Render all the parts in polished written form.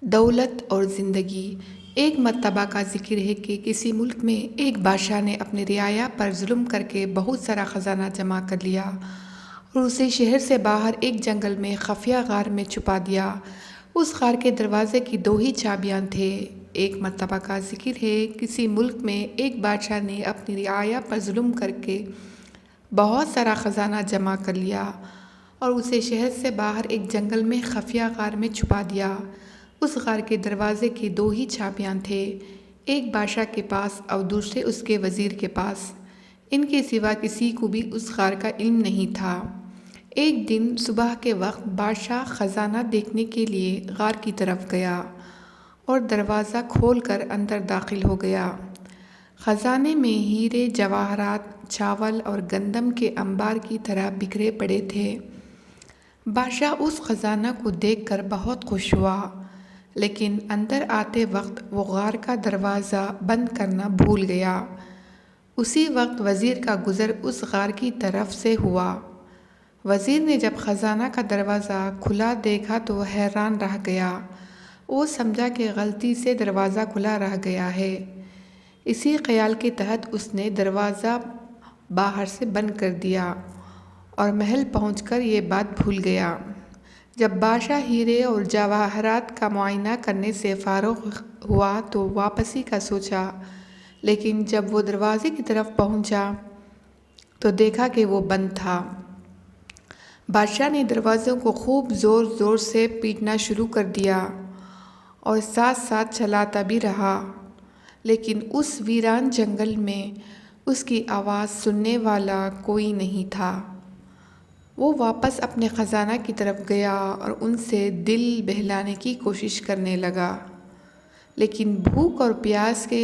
دولت اور زندگی۔ ایک مرتبہ کا ذکر ہے کہ کسی ملک میں ایک بادشاہ نے اپنے رعایا پر ظلم کر کے بہت سارا خزانہ جمع کر لیا اور اسے شہر سے باہر ایک جنگل میں خفیہ غار میں چھپا دیا۔ اس غار کے دروازے کی 2 ہی چابیاں تھے۔ ایک مرتبہ کا ذکر ہے کسی ملک میں ایک بادشاہ نے اپنی رعایا پر ظلم کر کے بہت سارا خزانہ جمع کر لیا اور اسے شہر سے باہر ایک جنگل میں خفیہ غار میں چھپا دیا۔ اس غار کے دروازے کی 2 ہی چابیاں تھے، ایک بادشاہ کے پاس اور دوسرے اس کے وزیر کے پاس۔ ان کے سوا کسی کو بھی اس غار کا علم نہیں تھا۔ ایک دن صبح کے وقت بادشاہ خزانہ دیکھنے کے لیے غار کی طرف گیا اور دروازہ کھول کر اندر داخل ہو گیا۔ خزانے میں ہیرے جواہرات، چاول اور گندم کے انبار کی طرح بکھرے پڑے تھے۔ بادشاہ اس خزانہ کو دیکھ کر بہت خوش ہوا، لیکن اندر آتے وقت وہ غار کا دروازہ بند کرنا بھول گیا۔ اسی وقت وزیر کا گزر اس غار کی طرف سے ہوا۔ وزیر نے جب خزانہ کا دروازہ کھلا دیکھا تو حیران رہ گیا۔ وہ سمجھا کہ غلطی سے دروازہ کھلا رہ گیا ہے۔ اسی خیال کے تحت اس نے دروازہ باہر سے بند کر دیا اور محل پہنچ کر یہ بات بھول گیا۔ جب بادشاہ ہیرے اور جواہرات کا معائنہ کرنے سے فارغ ہوا تو واپسی کا سوچا، لیکن جب وہ دروازے کی طرف پہنچا تو دیکھا کہ وہ بند تھا۔ بادشاہ نے دروازوں کو خوب زور زور سے پیٹنا شروع کر دیا اور ساتھ ساتھ چلاتا بھی رہا، لیکن اس ویران جنگل میں اس کی آواز سننے والا کوئی نہیں تھا۔ وہ واپس اپنے خزانہ کی طرف گیا اور ان سے دل بہلانے کی کوشش کرنے لگا، لیکن بھوک اور پیاس کے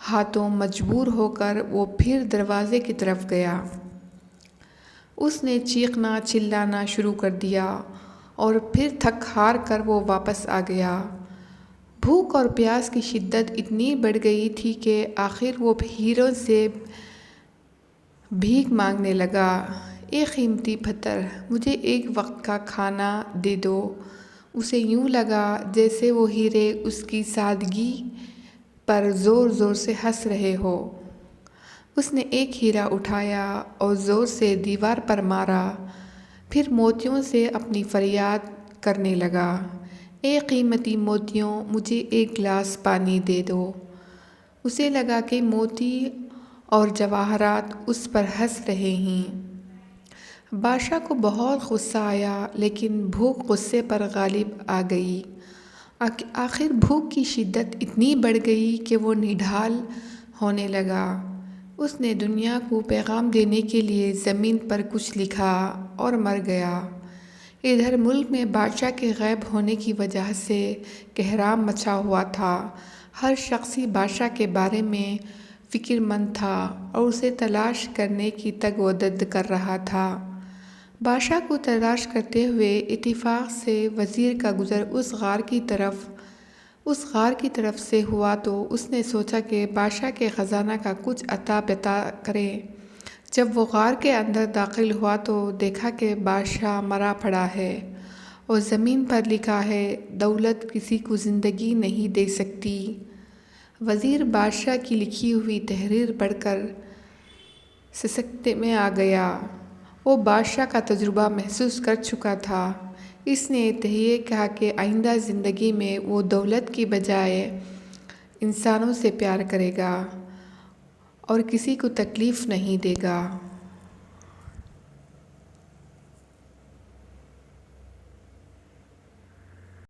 ہاتھوں مجبور ہو کر وہ پھر دروازے کی طرف گیا۔ اس نے چیخنا چلانا شروع کر دیا اور پھر تھک ہار کر وہ واپس آ گیا۔ بھوک اور پیاس کی شدت اتنی بڑھ گئی تھی کہ آخر وہ ہیروں سے بھیک مانگنے لگا۔ اے قیمتی پتھر، مجھے ایک وقت کا کھانا دے دو۔ اسے یوں لگا جیسے وہ ہیرے اس کی سادگی پر زور زور سے ہنس رہے ہو۔ اس نے ایک ہیرا اٹھایا اور زور سے دیوار پر مارا، پھر موتیوں سے اپنی فریاد کرنے لگا، اے قیمتی موتیوں، مجھے ایک گلاس پانی دے دو۔ اسے لگا کہ موتی اور جواہرات اس پر ہنس رہے ہیں۔ بادشاہ کو بہت غصہ آیا، لیکن بھوک غصے پر غالب آ گئی۔ آخر بھوک کی شدت اتنی بڑھ گئی کہ وہ نڈھال ہونے لگا۔ اس نے دنیا کو پیغام دینے کے لیے زمین پر کچھ لکھا اور مر گیا۔ ادھر ملک میں بادشاہ کے غائب ہونے کی وجہ سے کہرام مچا ہوا تھا۔ ہر شخص بادشاہ کے بارے میں فکر مند تھا اور اسے تلاش کرنے کی تگ و دد کر رہا تھا۔ بادشاہ کو تلاش کرتے ہوئے اتفاق سے وزیر کا گزر اس غار کی طرف سے ہوا تو اس نے سوچا کہ بادشاہ کے خزانہ کا کچھ عطا پتا کرے۔ جب وہ غار کے اندر داخل ہوا تو دیکھا کہ بادشاہ مرا پڑا ہے اور زمین پر لکھا ہے، دولت کسی کو زندگی نہیں دے سکتی۔ وزیر بادشاہ کی لکھی ہوئی تحریر پڑھ کر سکتے میں آ گیا۔ وہ بادشاہ کا تجربہ محسوس کر چکا تھا۔ اس نے تہیہ کہا کہ آئندہ زندگی میں وہ دولت کی بجائے انسانوں سے پیار کرے گا اور کسی کو تکلیف نہیں دے گا۔